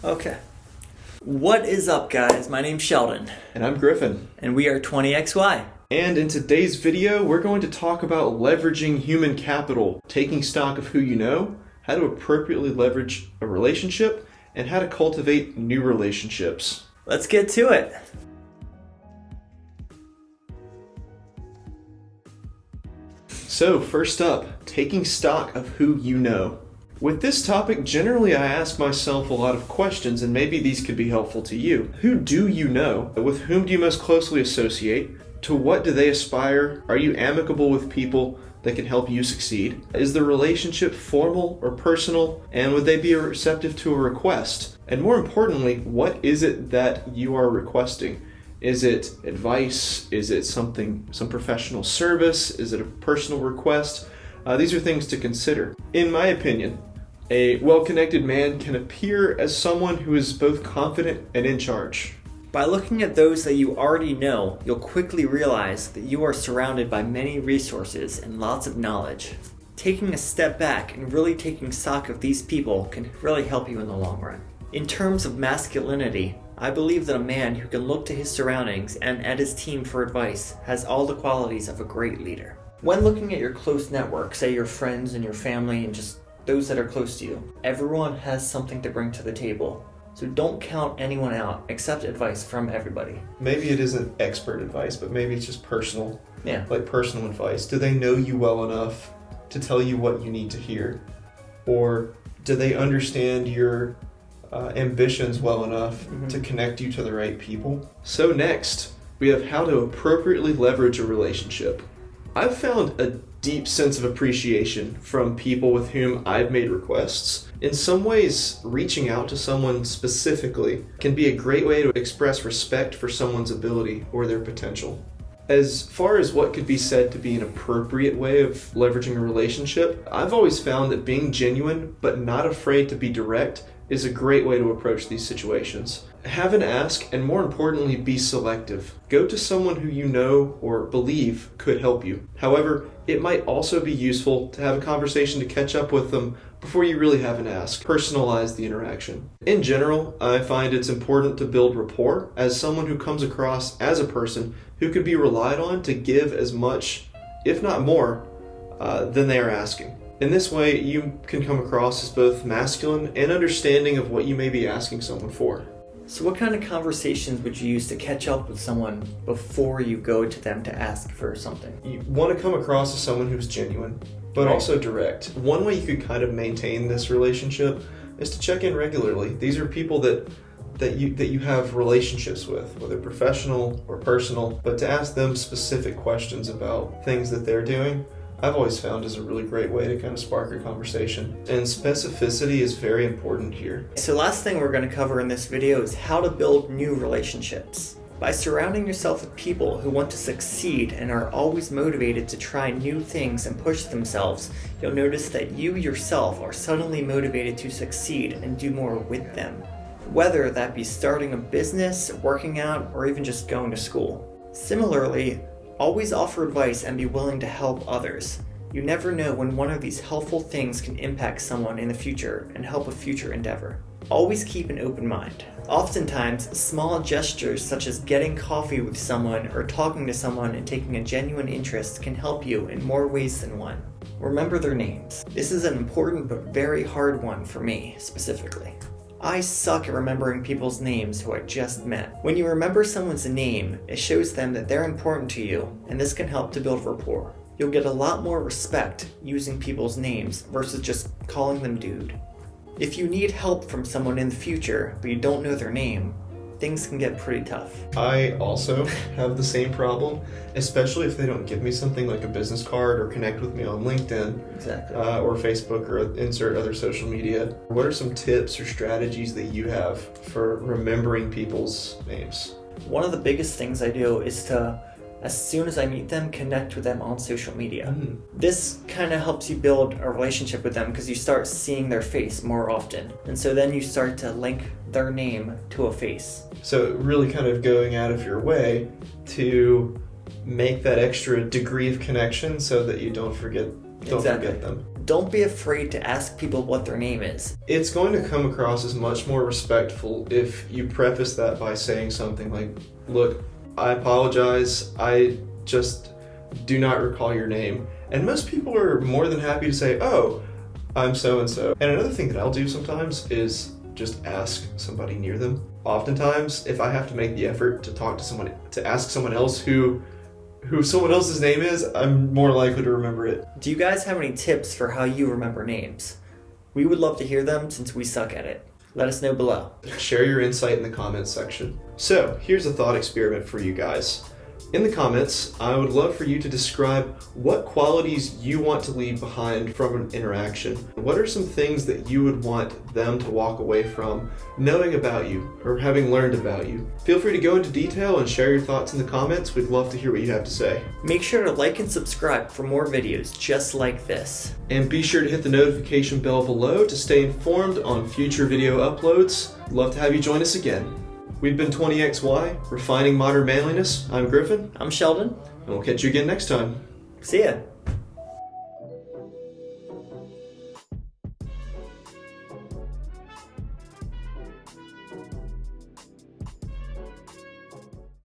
Okay. What is up, guys? My name's Sheldon. And I'm Griffin. And we are 20XY. And in today's video, we're going to talk about leveraging human capital, taking stock of who you know, how to appropriately leverage a relationship, and how to cultivate new relationships. Let's get to it. So first up, taking stock of who you know. With this topic, generally I ask myself a lot of questions, and maybe these could be helpful to you. Who do you know? With whom do you most closely associate? To what do they aspire? Are you amicable with people that can help you succeed? Is the relationship formal or personal? And would they be receptive to a request? And more importantly, what is it that you are requesting? Is it advice? Is it some professional service? Is it a personal request? These are things to consider. In my opinion, a well-connected man can appear as someone who is both confident and in charge. By looking at those that you already know, you'll quickly realize that you are surrounded by many resources and lots of knowledge. Taking a step back and really taking stock of these people can really help you in the long run. In terms of masculinity, I believe that a man who can look to his surroundings and at his team for advice has all the qualities of a great leader. When looking at your close network, say your friends and your family and just those that are close to you, everyone has something to bring to the table. So don't count anyone out. Accept advice from everybody. Maybe it isn't expert advice, but maybe it's just personal. Yeah. Like personal advice. Do they know you well enough to tell you what you need to hear? Or do they understand your ambitions well enough to connect you to the right people? So next, we have how to appropriately leverage a relationship. I've found a deep sense of appreciation from people with whom I've made requests. In some ways, reaching out to someone specifically can be a great way to express respect for someone's ability or their potential. As far as what could be said to be an appropriate way of leveraging a relationship, I've always found that being genuine but not afraid to be direct is a great way to approach these situations. Have an ask, and more importantly, be selective. Go to someone who you know or believe could help you. However, it might also be useful to have a conversation to catch up with them before you really have an ask. Personalize the interaction. In general, I find it's important to build rapport as someone who comes across as a person who could be relied on to give as much, if not more, than they are asking. In this way, you can come across as both masculine and understanding of what you may be asking someone for. So what kind of conversations would you use to catch up with someone before you go to them to ask for something? You want to come across as someone who's genuine, but also direct. One way you could kind of maintain this relationship is to check in regularly. These are people that you have relationships with, whether professional or personal, but to ask them specific questions about things that they're doing, I've always found is a really great way to kind of spark a conversation. And specificity is very important here. So last thing we're going to cover in this video is how to build new relationships. By surrounding yourself with people who want to succeed and are always motivated to try new things and push themselves, you'll notice that you yourself are suddenly motivated to succeed and do more with them. Whether that be starting a business, working out, or even just going to school. Similarly, always offer advice and be willing to help others. You never know when one of these helpful things can impact someone in the future and help a future endeavor. Always keep an open mind. Oftentimes, small gestures such as getting coffee with someone or talking to someone and taking a genuine interest can help you in more ways than one. Remember their names. This is an important but very hard one for me, specifically. I suck at remembering people's names who I just met. When you remember someone's name, it shows them that they're important to you, and this can help to build rapport. You'll get a lot more respect using people's names versus just calling them dude. If you need help from someone in the future, but you don't know their name, things can get pretty tough. I also have the same problem, especially if they don't give me something like a business card or connect with me on LinkedIn. Exactly. Or Facebook or insert other social media. What are some tips or strategies that you have for remembering people's names? One of the biggest things I do is to, as soon as I meet them, connect with them on social media. This kind of helps you build a relationship with them because you start seeing their face more often. And so then you start to link their name to a face. So really kind of going out of your way to make that extra degree of connection so that you don't forget them. don't be afraid to ask people what their name is. It's going to come across as much more respectful if you preface that by saying something like, look, I apologize, I just do not recall your name. And most people are more than happy to say, oh, I'm so-and-so. And another thing that I'll do sometimes is just ask somebody near them. Oftentimes, if I have to make the effort to talk to someone, to ask someone else who someone else's name is, I'm more likely to remember it. Do you guys have any tips for how you remember names? We would love to hear them since we suck at it. Let us know below. Share your insight in the comments section. So, here's a thought experiment for you guys. In the comments, I would love for you to describe what qualities you want to leave behind from an interaction. What are some things that you would want them to walk away from knowing about you or having learned about you? Feel free to go into detail and share your thoughts in the comments. We'd love to hear what you have to say. Make sure to like and subscribe for more videos just like this. And be sure to hit the notification bell below to stay informed on future video uploads. Love to have you join us again. We've been 20XY, Refining Modern Manliness. I'm Griffin. I'm Sheldon. And we'll catch you again next time. See ya.